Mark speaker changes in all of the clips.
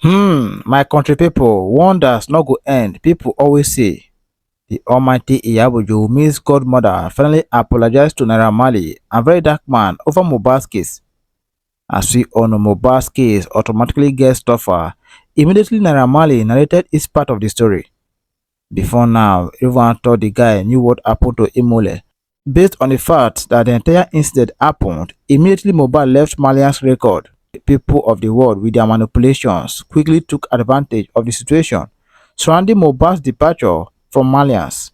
Speaker 1: My country people, wonders no go end. People always say the almighty IYABO OJO, Miss Godmother, finally apologized to Naira Marley, a very dark man, over Mohbad's case. As we all know, Mohbad's case automatically gets tougher. Immediately, Naira Marley narrated his part of the story. Before now, everyone thought the guy knew what happened to Imole. Based on the fact that the entire incident happened, immediately Mohbad left Marlian's record. People of the world, with their manipulations, quickly took advantage of the situation surrounding Mohbad's departure from Marlians.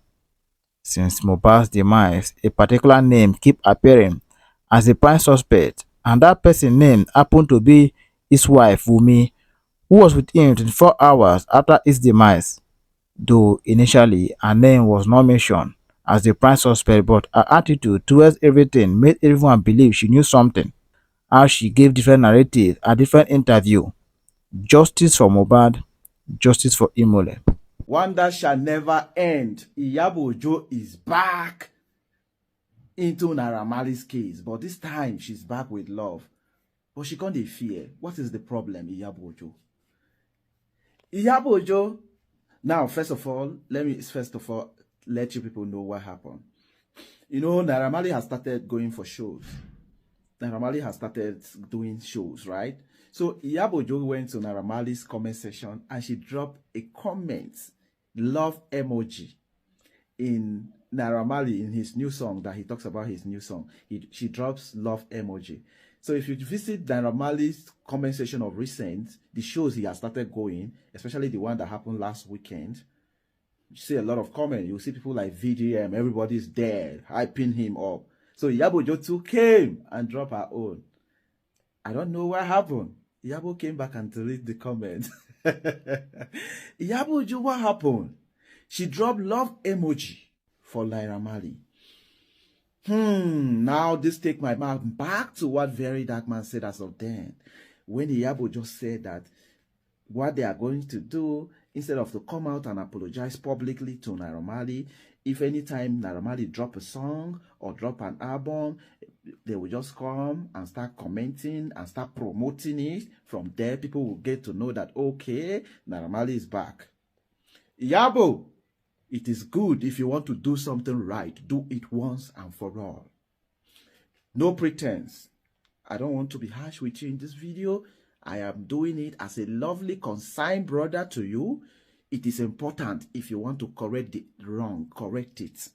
Speaker 1: Since Mohbad's demise, a particular name kept appearing as the prime suspect, and that person's name happened to be his wife, Wumi, who was with him 24 hours after his demise. Though initially her name was not mentioned as the prime suspect, but her attitude towards everything made everyone believe she knew something. How she gave different narratives at different interview. Justice for Mohbad, justice for Imole.
Speaker 2: Wonder shall never end. IYABO OJO is back into Naira Marley's case, but this time she's back with love. But she can't fear. What is the problem, IYABO OJO? IYABO OJO. Now, first of all, let you people know what happened. You know, Naira Marley has started going for shows. Naira Marley has started doing shows, right? So IYABO OJO went to Naira Marley's comment section and she dropped a comment, love emoji, in Naira Marley, in his new song that he talks about his new song. She drops love emoji. So if you visit Naira Marley's comment section of recent, the shows he has started going, especially the one that happened last weekend, you see a lot of comments. You see people like VDm, everybody's there, hyping him up. So IYABO OJO too came and dropped her own. I don't know what happened. IYABO came back and deleted the comment. IYABO OJO, what happened? She dropped love emoji for Naira Marley. Now this take my mind back to what Very Dark Man said as of then. When IYABO just said that what they are going to do, instead of to come out and apologize publicly to Naira Marley, if anytime Naira Marley drop a song or drop an album, they will just come and start commenting and start promoting it. From there, people will get to know that, okay, Naira Marley is back. IYABO, it is good if you want to do something right. Do it once and for all. No pretense. I don't want to be harsh with you in this video. I am doing it as a lovely, consigned brother to you. It is important if you want to correct the wrong, correct it.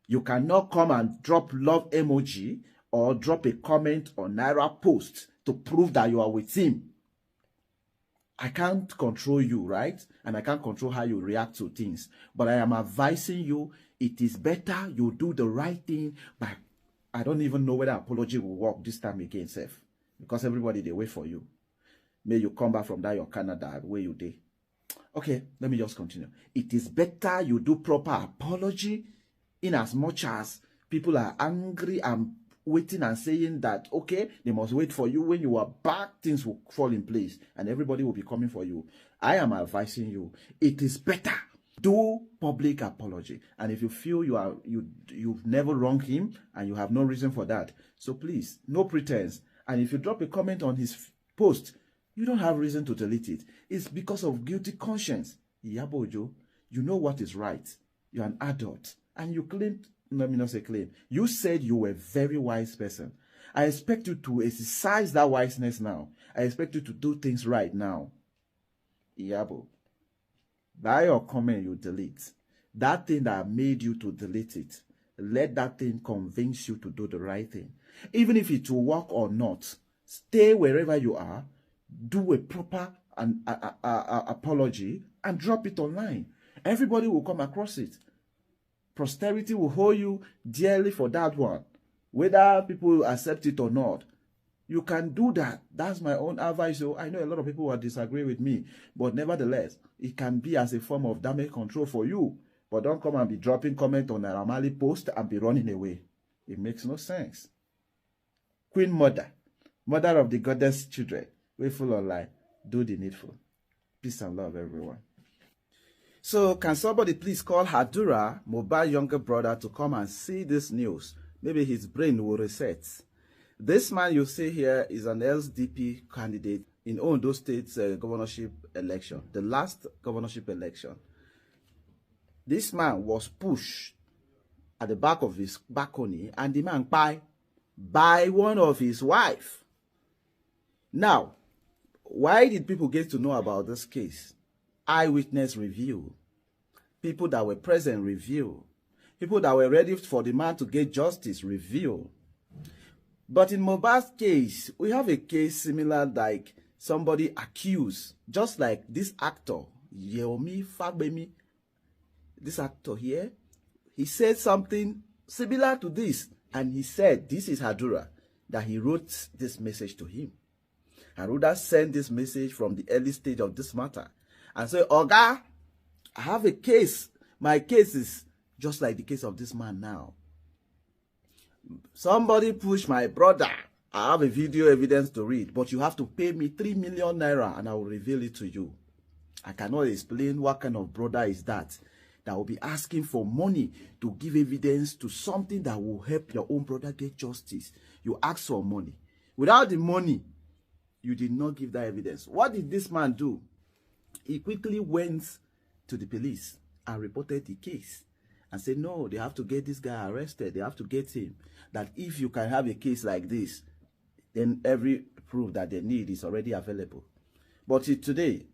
Speaker 2: You cannot come and drop love emoji or drop a comment on Naira post to prove that you are with him. I can't control you, right? And I can't control how you react to things. But I am advising you, it is better you do the right thing. But I don't even know whether apology will work this time again, Seth. Because everybody, they wait for you. May you come back from that your Canada where you did. Okay, let me just continue. It is better you do proper apology, in as much as people are angry and waiting and saying that, okay, they must wait for you. When you are back, things will fall in place and everybody will be coming for you. I am advising you, it is better do public apology. And if you feel you've never wronged him and you have no reason for that, so please, no pretense. And if you drop a comment on his post, you don't have reason to delete it. It's because of guilty conscience. IYABO OJO, you know what is right. You're an adult. And you claimed, let me not say claim, you said you were a very wise person. I expect you to exercise that wiseness now. I expect you to do things right now. IYABO, by your comment you delete, that thing that made you to delete it, let that thing convince you to do the right thing. Even if it will work or not, stay wherever you are, do a proper apology and drop it online. Everybody will come across it. Posterity will hold you dearly for that one. Whether people accept it or not, you can do that. That's my own advice. So I know a lot of people will disagree with me, but nevertheless, it can be as a form of damage control for you. But don't come and be dropping comment on a Naira Marley post and be running away. It makes no sense. Queen Mother, mother of the goddess children, faithful online, do the needful. Peace and love, everyone. So, can somebody please call Hadura, Mohbad's younger brother, to come and see this news? Maybe his brain will reset. This man you see here is an LDP candidate in Ondo State's governorship election, the last governorship election, this man was pushed at the back of his balcony, and the man by one of his wife. Now, why did people get to know about this case? Eyewitness review. People that were present review. People that were ready for the man to get justice review. But in Mohbad's case, we have a case similar, like somebody accused, just like this actor, Yomi Fagbemi, this actor here, he said something similar to this, and he said this is Hadura, that he wrote this message to him. Hadura sent this message from the early stage of this matter and said, Oga, I have a case. My case is just like the case of this man now. Somebody pushed my brother. I have a video evidence to read, but you have to pay me 3 million naira and I will reveal it to you. I cannot explain what kind of brother is that will be asking for money to give evidence to something that will help your own brother get justice. You ask for money. Without the money, you did not give that evidence. What did this man do? He quickly went to the police and reported the case and said, no, they have to get this guy arrested. They have to get him. That if you can have a case like this, then every proof that they need is already available. But today,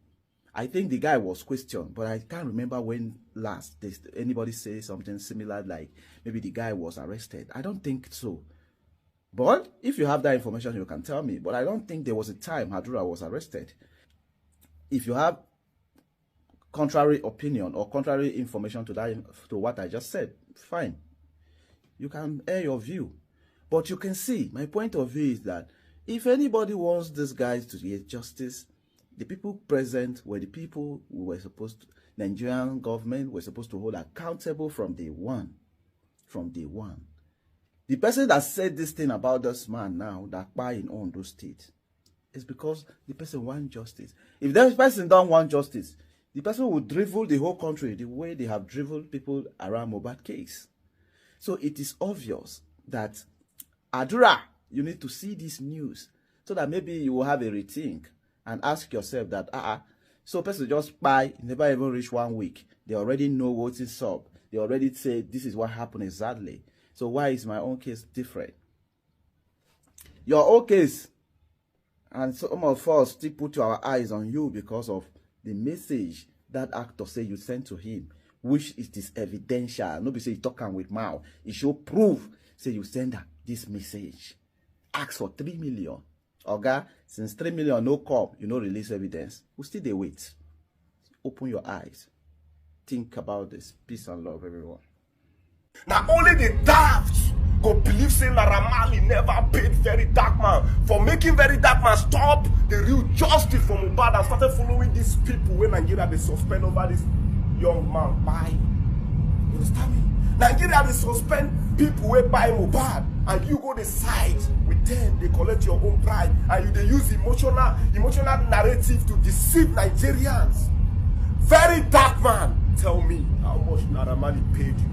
Speaker 2: I think the guy was questioned, but I can't remember when last anybody say something similar, like maybe the guy was arrested. I don't think so. But if you have that information, you can tell me. But I don't think there was a time Hadura was arrested. If you have contrary opinion or contrary information to what I just said, fine. You can air your view. But you can see, my point of view is that if anybody wants these guys to get justice, the people present were the people who were supposed to, Nigerian government were supposed to hold accountable from day one. From day one. The person that said this thing about this man now, that buy in Ondo State, is because the person wants justice. If that person don't want justice, the person will drivel the whole country the way they have driveled people around Mohbad case. So it is obvious that Adura, you need to see this news so that maybe you will have a rethink and ask yourself that, so person just buy, never even reach 1 week. They already know what is up. They already say this is what happened exactly. So why is my own case different? Your own case, and some of us still put our eyes on you because of the message that actor say you sent to him, which is evidential. Nobody say you talking with mouth. It should prove. Say you send this message. Ask for 3 million. Okay? Since 3 million no come, you no release evidence. We still they wait. Open your eyes. Think about this. Peace and love, everyone.
Speaker 3: Now only the daft go believe saying that Marley never paid Very Dark Man for making Very Dark Man stop the real justice from Mohbad and started following these people when Nigeria they suspend over this young man buy. You understand me? Nigeria they suspend people who buy Mohbad and you go the side with them, they collect your own pride and you they use emotional narrative to deceive Nigerians. Very Dark Man, tell me how much Naira Marley paid you.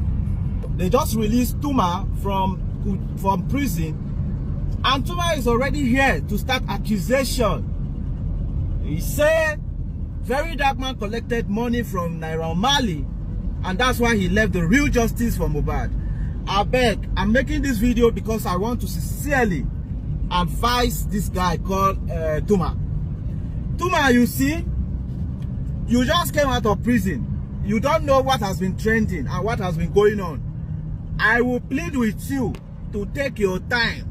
Speaker 4: They just released Tuma from prison, and Tuma is already here to start accusation. He said Very Dark Man collected money from Naira Marley, and that's why he left the real justice for Mohbad. I beg, I'm making this video because I want to sincerely advise this guy called Tuma. Tuma, you see, you just came out of prison. You don't know what has been trending and what has been going on. I will plead with you to take your time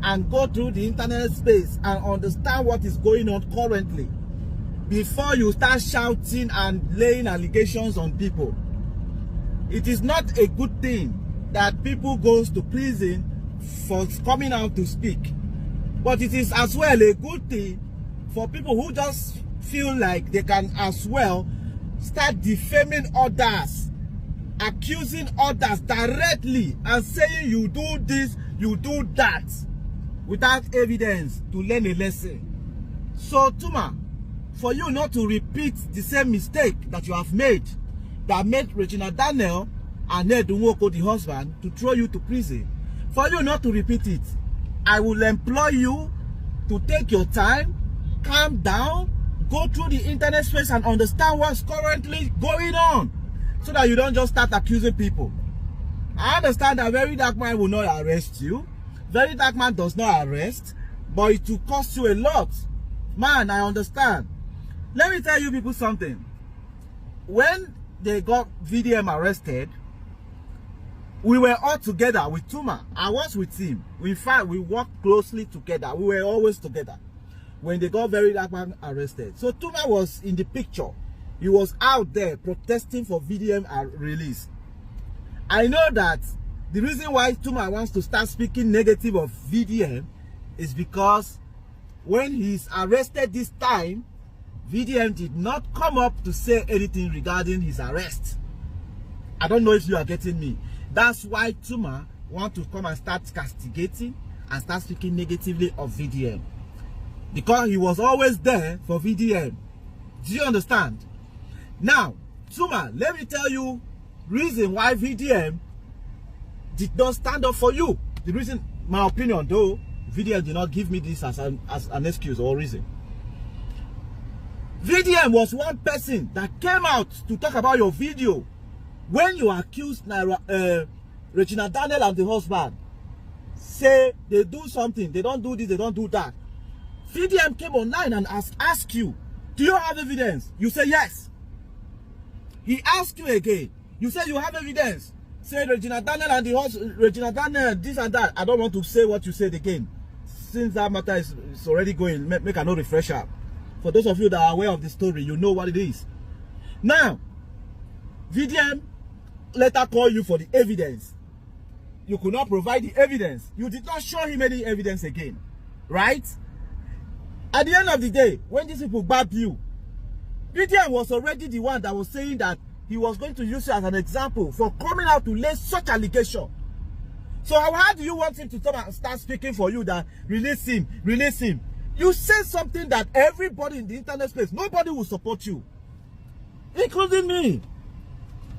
Speaker 4: and go through the internet space and understand what is going on currently before you start shouting and laying allegations on people. It is not a good thing that people go to prison for coming out to speak, but it is as well a good thing for people who just feel like they can as well start defaming others, accusing others directly and saying you do this, you do that without evidence to learn a lesson. So Tuma, for you not to repeat the same mistake that you have made, that made Regina Daniel and Ned Nwoko, the husband, to throw you to prison, for you not to repeat it, I will employ you to take your time calm down, go through the internet space and understand what's currently going on, so that you don't just start accusing people. I understand that Very Dark Man will not arrest you. Very Dark Man does not arrest, but it will cost you a lot. Man, I understand. Let me tell you people something. When they got VDm arrested, we were all together with Tuma. I was with him. In fact, we worked closely together. We were always together when they got Very Dark Man arrested. So Tuma was in the picture. He was out there protesting for VDm release. I know that the reason why Tuma wants to start speaking negative of VDm is because when he's arrested this time, VDm did not come up to say anything regarding his arrest. I don't know if you are getting me. That's why Tuma wants to come and start castigating and start speaking negatively of VDm. Because he was always there for VDm. Do you understand? Now, Tuma, let me tell you reason why VDm did not stand up for you. The reason, my opinion though, VDm did not give me this as an excuse or reason. VDm was one person that came out to talk about your video when you accused Regina Daniel and the husband. Say they do something, they don't do this, they don't do that. VDm came online and asked you, do you have evidence? You say yes. He asked you again. You said you have evidence. Say Regina Daniel and the husband, Regina Daniel, this and that. I don't want to say what you said again, since that matter is already going. Make a no refresher. For those of you that are aware of the story, you know what it is. Now, VDm later called you for the evidence. You could not provide the evidence. You did not show him any evidence again. Right? At the end of the day, when these people grabbed you, VDm was already the one that was saying that he was going to use you as an example for coming out to lay such allegation. So how do you want him to come and start speaking for you that release him, release him? You say something that everybody in the internet space, nobody will support you, including me.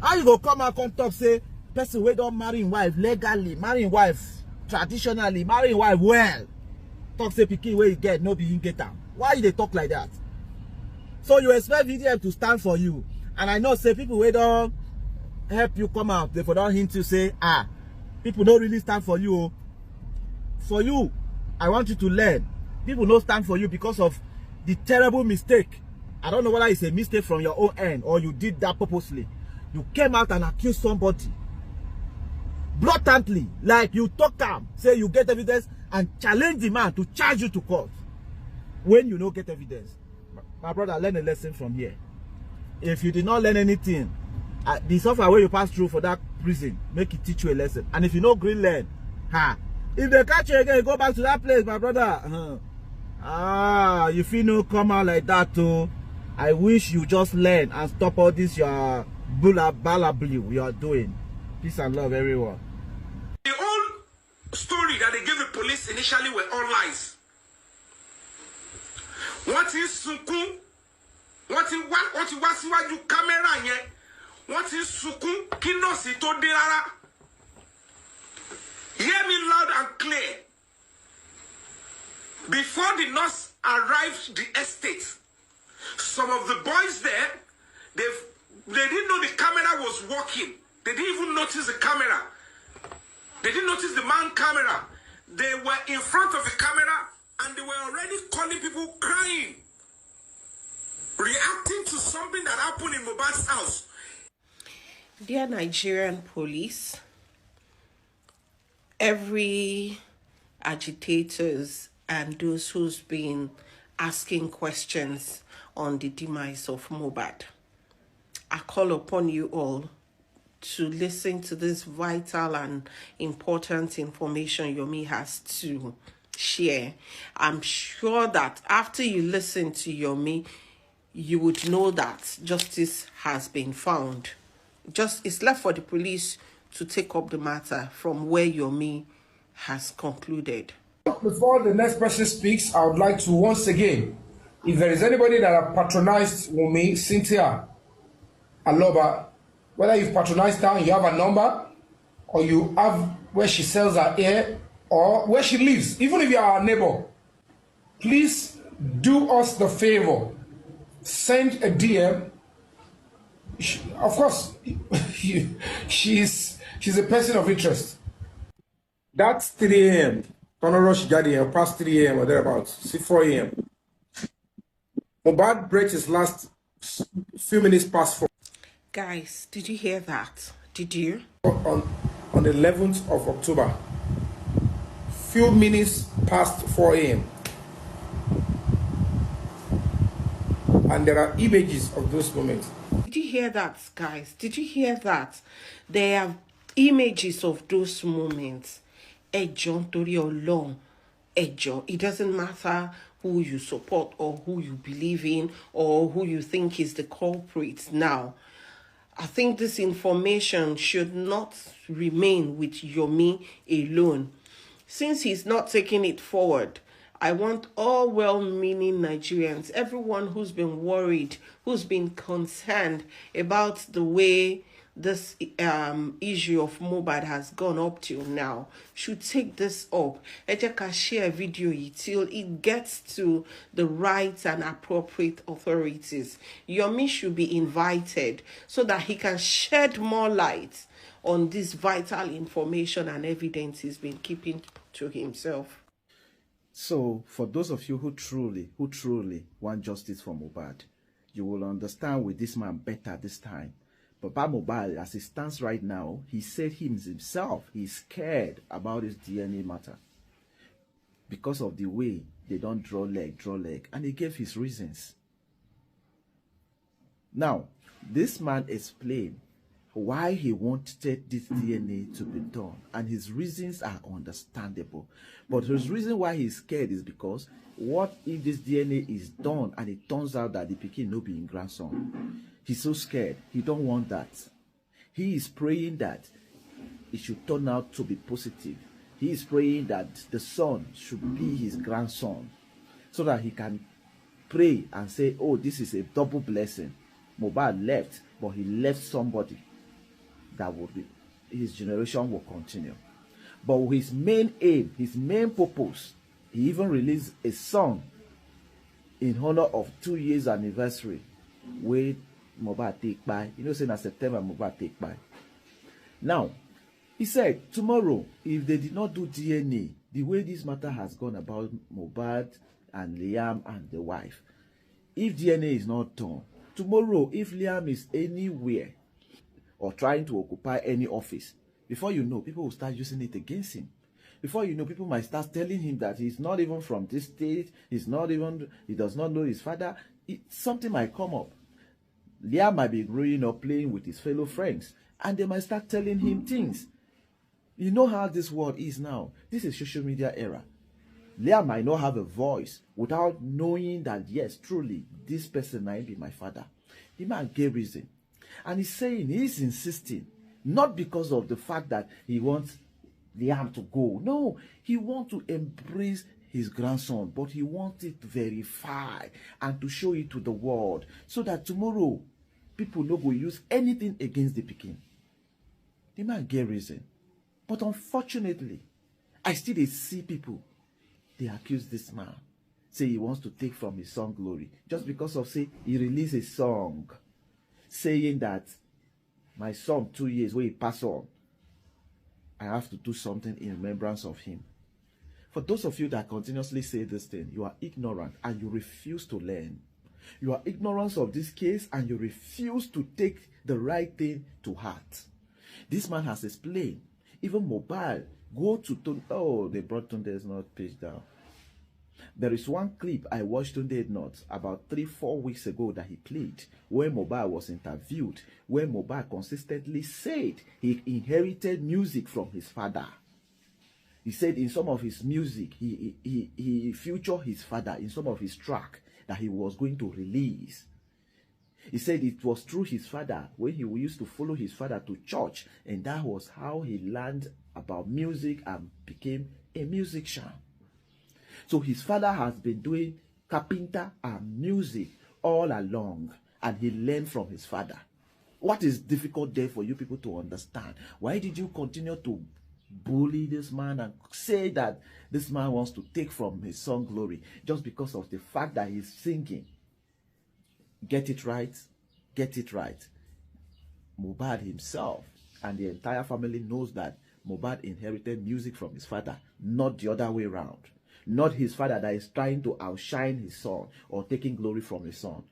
Speaker 4: How you go come and come talk, say, person we don't marry wife legally, marry wife traditionally, marry wife well. Talk say pikin where you get, no be him get am. Why they talk like that? So you expect VDm to stand for you. And I know say people we don't help you come out, they for don't hint you say, people don't really stand for you. For you, I want you to learn. People don't stand for you because of the terrible mistake. I don't know whether it's a mistake from your own end or you did that purposely. You came out and accused somebody blatantly, like you talk am, say you get evidence and challenge the man to charge you to court when you don't get evidence. My brother, learn a lesson from here. If you did not learn anything, the software where you pass through for that prison, make it teach you a lesson. And if you know green learn, if they catch you again, you go back to that place, my brother. You feel no come out like that too. I wish you just learn and stop all this your balablue you are doing. Peace and love, everyone.
Speaker 3: The whole story that they gave the police initially were all lies. What is Sukun? What is you camera yet? What is Sukun? Kinosi to dirara. Hear me loud and clear. Before the nurse arrived the estate, some of the boys there, they didn't know the camera was working. They didn't even notice the camera. They didn't notice the man camera. They were in front of the camera and they were already calling people crying, reacting to something that happened in Mohbad's house.
Speaker 5: Dear Nigerian police, every agitators and those who's been asking questions on the demise of Mohbad, I call upon you all to listen to this vital and important information Yomi has to share. I'm sure that after you listen to Yomi, you would know that justice has been found. It's left for the police to take up the matter from where Yomi has concluded.
Speaker 6: Before the next person speaks, I would like to once again, if there is anybody that have patronized Wunmi, Cynthia, Aloba, whether you've patronized her and you have a number, or you have where she sells her hair, or where she lives, even if you are a neighbor, please do us the favor, send a DM. Of course, she's a person of interest. That's 3 a.m. Rush Jadi, past 3 a.m. or thereabouts. See 4 a.m. Mohbad breaks his last few minutes past 4.
Speaker 5: Guys, did you hear that? Did you?
Speaker 6: On the 11th of October. Few minutes past 4 a.m. And there are images of those moments.
Speaker 5: Did you hear that, guys? Did you hear that? There are images of those moments. Ejo torí Ọlọ́run. Ejo. It doesn't matter who you support or who you believe in or who you think is the culprit now. I think this information should not remain with Yomi alone. Since he's not taking it forward, I want all well-meaning Nigerians, everyone who's been worried, who's been concerned about the way this issue of Mohbad has gone up till now, should take this up. Ejeka share video till it gets to the right and appropriate authorities. Yomi should be invited so that he can shed more light on this vital information and evidence he's been keeping to himself.
Speaker 2: So, for those of you who truly want justice for Mohbad, you will understand with this man better this time. But Mohbad, as he stands right now, he said himself, he's scared about his DNA matter because of the way they don't draw leg, and he gave his reasons. Now, this man explained why he wanted this DNA to be done, and his reasons are understandable. But his reason why he's scared is because what if this DNA is done and it turns out that the pikin no be him grandson? He's so scared. He don't want that. He is praying that it should turn out to be positive. He is praying that the son should be his grandson, so that he can pray and say, oh, this is a double blessing. Mohbad left, but he left somebody that would be, his generation will continue. But his main aim, his main purpose, he even released a song in honor of 2 years anniversary where Mohbad take by. You know, saying in September Mohbad take by. Now, he said tomorrow, if they did not do DNA, the way this matter has gone about Mohbad and Liam and the wife, if DNA is not done, tomorrow, if Liam is anywhere or trying to occupy any office, before you know, people will start using it against him. Before you know, people might start telling him that he's not even from this state, he does not know his father. Something might come up. Liam might be growing up playing with his fellow friends, and they might start telling him things. You know how this world is now. This is social media era. Liam might not have a voice without knowing that, yes, truly, this person might be my father. The man gave reason. And he's insisting, not because of the fact that he wants Liam to go. No, he wants to embrace his grandson, but he wants it to verify and to show it to the world so that tomorrow people no go use anything against the pikin. The man gave reason. But unfortunately, I still see people, they accuse this man, say he wants to take from his son glory just because of, say, he released a song saying that my son 2 years where he passed on, I have to do something in remembrance of him. For those of you that continuously say this thing, you are ignorant and you refuse to learn. You are ignorant of this case and you refuse to take the right thing to heart. This man has explained. Even Mohbad, go to Tuna. Oh, they brought Tunde's not page down. There is one clip I watched Tunde not about 3-4 weeks ago that he played, where Mohbad was interviewed, where Mohbad consistently said he inherited music from his father. He said in some of his music, he featured his father in some of his track that he was going to release. He said it was through his father, when he used to follow his father to church, and that was how he learned about music and became a musician. So his father has been doing carpenter and music all along, and he learned from his father. What is difficult there for you people to understand? Why did you continue to bully this man and say that this man wants to take from his song glory just because of the fact that he's singing. Get it right? Get it right. Mohbad himself and the entire family knows that Mohbad inherited music from his father, not the other way around. Not his father that is trying to outshine his son or taking glory from his son.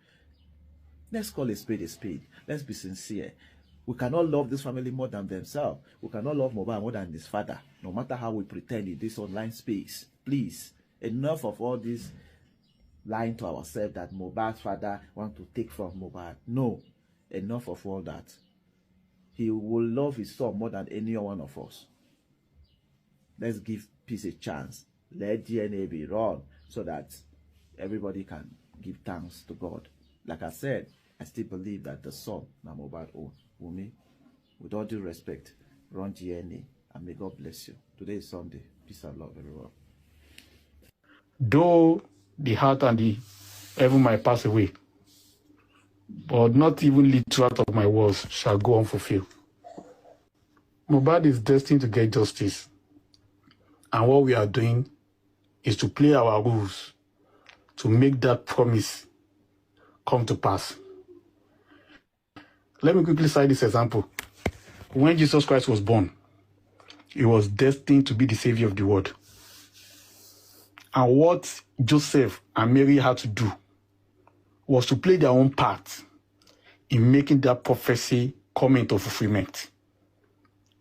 Speaker 2: Let's call a spade a spade. Let's be sincere. We cannot love this family more than themselves. We cannot love Mohbad more than his father, no matter how we pretend in this online space. Please, enough of all this lying to ourselves that Mohbad's father wants to take from Mohbad. No, enough of all that. He will love his son more than any one of us. Let's give peace a chance. Let DNA be run so that everybody can give thanks to God. Like I said, I still believe that the son na Mohbad own. Wumi, with all due respect, run DNA and may God bless you. Today is Sunday. Peace and love, everyone.
Speaker 6: Though the heart and the heaven might pass away, but not even little out of my words shall go unfulfilled. Mohbad is destined to get justice. And what we are doing is to play our rules to make that promise come to pass. Let me quickly cite this example. When Jesus Christ was born, he was destined to be the savior of the world. And what Joseph and Mary had to do was to play their own part in making that prophecy come into fulfillment.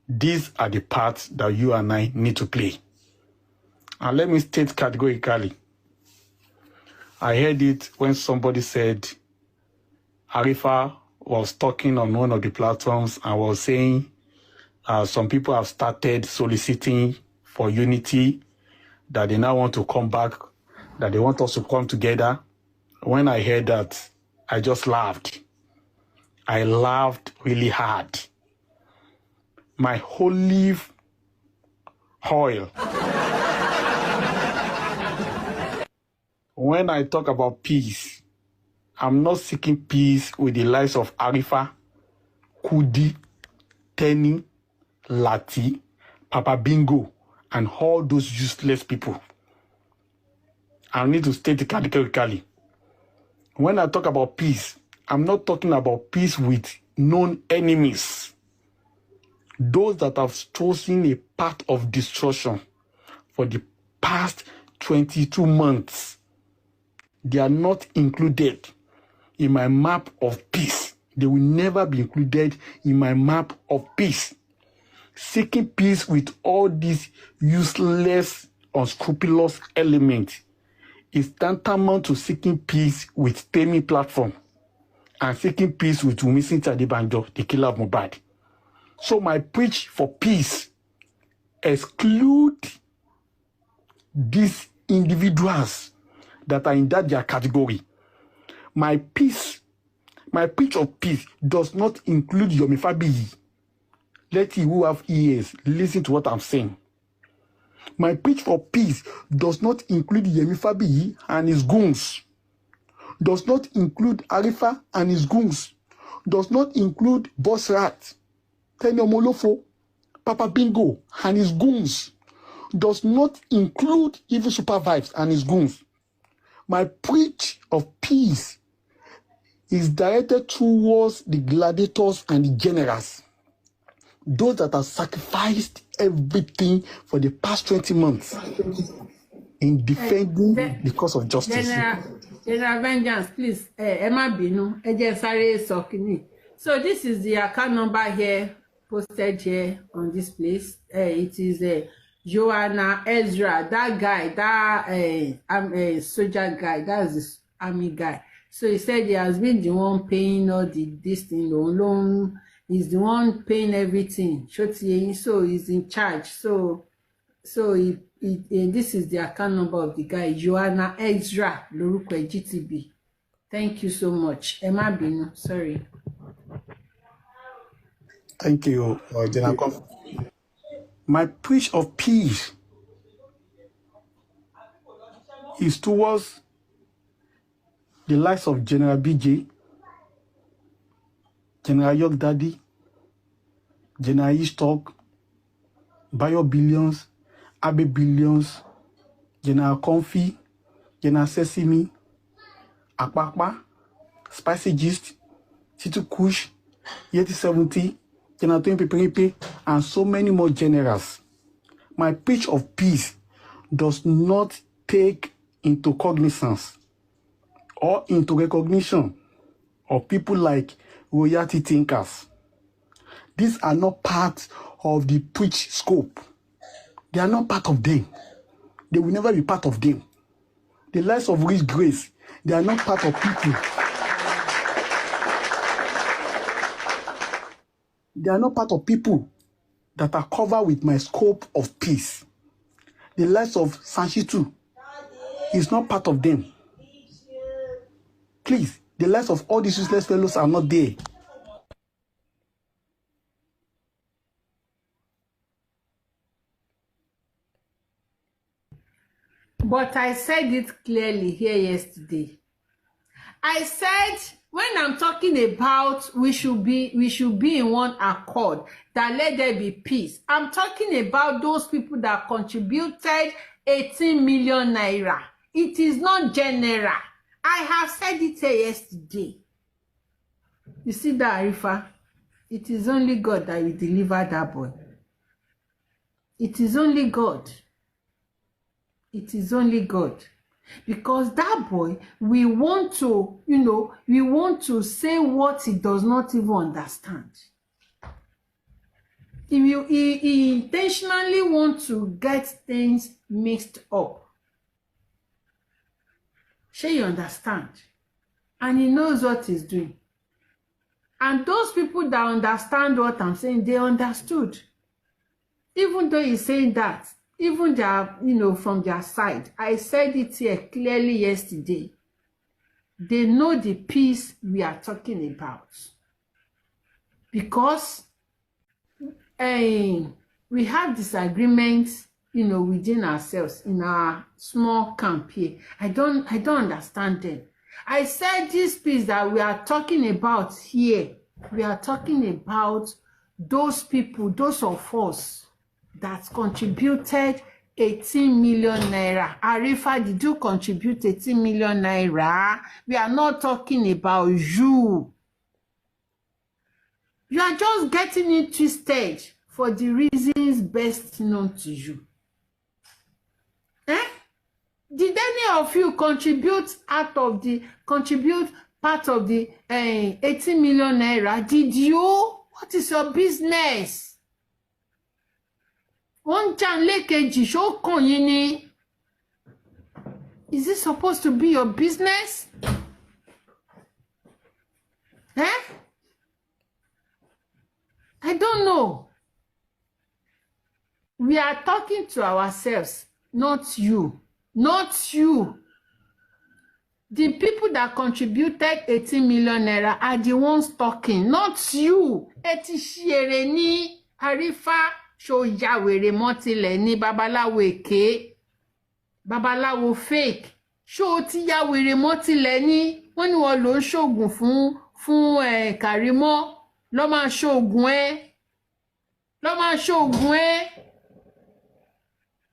Speaker 6: These are the parts that you and I need to play. And let me state categorically, I heard it when somebody said Arifa was talking on one of the platforms and was saying some people have started soliciting for unity, that they now want to come back, that they want us to come together. When I heard that, I just laughed. I laughed really hard. My olive oil. When I talk about peace, I'm not seeking peace with the likes of Arifa, Kudi, Tenny, Lati, Papa Bingo, and all those useless people. I need to state it categorically. When I talk about peace, I'm not talking about peace with known enemies. Those that have chosen a path of destruction for the past 22 months. They are not included in my map of peace. They will never be included in my map of peace. Seeking peace with all these useless, unscrupulous elements is tantamount to seeking peace with Temi platform and seeking peace with Wumi Adebanjo, the killer of Mohbad. So my preach for peace exclude these individuals that are in that their category. My preach of peace does not include Yomi Fabiyi. Let he who have ears listen to what I'm saying. My preach for peace does not include Yemi Fabiyi and his goons. Does not include Arifa and his goons. Does not include Boss Rat, Tenny Omolofo, Papa Bingo and his goons. Does not include even Super Vibes and his goons. My preach of peace is directed towards the gladiators and the generals. Those that have sacrificed everything for the past 20 months in defending the cause of justice.
Speaker 7: General Vengeance, please, Emma Binu, so this is the account number here, posted here on this place. It is Joanna Ezra, that guy, that soldier guy, that's this army guy. So he said he has been the one paying all this thing, loan. He's the one paying everything. So he's in charge. So this is the account number of the guy, Joanna Ezra, Lorukwe GTB. Thank you so much. Emma Binu, sorry.
Speaker 6: Thank you, General. My preach of peace is towards the likes of General BJ, General York Daddy, General Eastalk,
Speaker 8: Bayo Billions, Abe Billions, General Comfy, General Sesame, Akpakpa, Spicy Gist, Titu Kush, Yeti 70, General Tony Pepe, and so many more generals. My pitch of peace does not take into cognizance or into recognition of people like royalty thinkers. These are not part of the preach scope. They are not part of them. They will never be part of them. The lives of rich grace, they are not part of people. They are not part of people that are covered with my scope of peace. The lives of Sanshitu is not part of them. Please, the lives of all these useless fellows are not there.
Speaker 7: But I said it clearly here yesterday. I said when I'm talking about we should be in one accord, that let there be peace. I'm talking about those people that contributed 18 million naira. It is not general. I have said it here yesterday. You see that, Arifa? It is only God that will deliver that boy. It is only God. It is only God. Because that boy, we want to, we want to say what he does not even understand. He intentionally want to get things mixed up. Sure, you understand? And he knows what he's doing. And those people that understand what I'm saying, they understood. Even though he's saying that, even their, from their side, I said it here clearly yesterday. They know the peace we are talking about. Because we have disagreements, within ourselves in our small camp here. I don't understand them. I said this peace that we are talking about here, we are talking about those people, those of us that contributed 18 million naira. Arifa, did you contribute 18 million naira? We are not talking about you. You are just getting it twisted for the reasons best known to you. Did any of you contribute part of the 18 million naira? Did you? What is your business? Is this supposed to be your business? I don't know. We are talking to ourselves, not you. Not you. The people that contributed 18 million naira are the ones talking, not you. Eti shiere ni Arifa show yawere motile ni babalawo eke. Babalawo fake. Show ti yawere motile ni wọ́n ní wọ́n lọ ṣoògùn fún Karimo. Lọ máa ṣoògùn ẹ. Lọ máa ṣoògùn ẹ.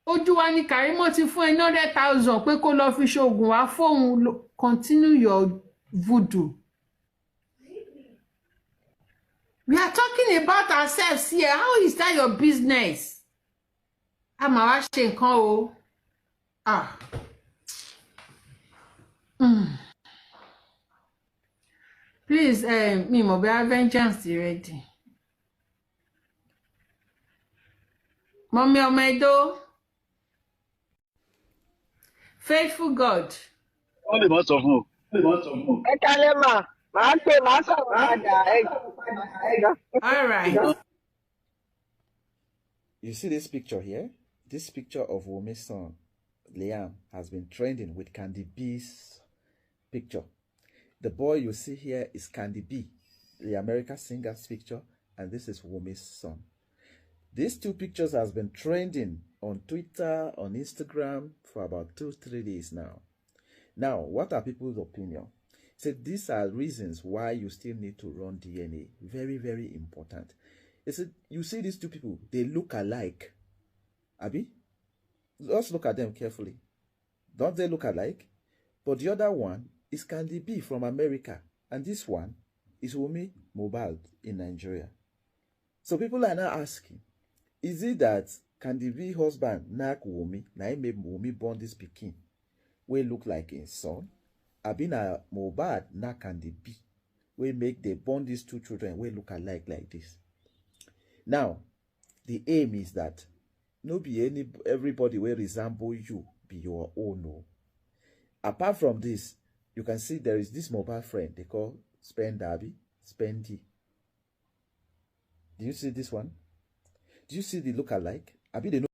Speaker 7: Ojú wa ni Karimo ti fún ẹ 100,000 pé kó lọ fi ṣoògùn wá fóun. Continue your voodoo. We are talking about ourselves here. How is that your business? Àmọ́ wá ṣe nǹkan o. Please, me mo be vengeance ready. Mommy Omedo. Faithful God.
Speaker 9: Wọ́n lè mọ́ sọ fún o.
Speaker 10: Ẹ kálẹ́ mà, màá pè màá sọ̀rọ̀ padà.
Speaker 7: All right.
Speaker 2: You see this picture here? This picture of Wumi's son, Liam, has been trending with Candy B's picture. The boy you see here is Candy B, the American singer's picture, and this is Wumi's son. These two pictures has been trending on Twitter, on Instagram for about 2-3 days now. Now, what are people's opinion? So these are reasons why you still need to run DNA. Very, very important. You see these two people, they look alike. Abi? Let's look at them carefully. Don't they look alike? But the other one is Candy B from America. And this one is Wumi Mohbad in Nigeria. So people are now asking, is it that Candy B husband knack Wumi, na him make Wumi born this pikin, wey look like his son? Abi na Mohbad knack Candy B, wey make they born these two children wey look alike like this? Now, the aim is that no be everybody wey resemble you be your own. No. Apart from this, you can see there is this mobile friend they call Spendy. Do you see this one? Do you see the look alike? Abi they know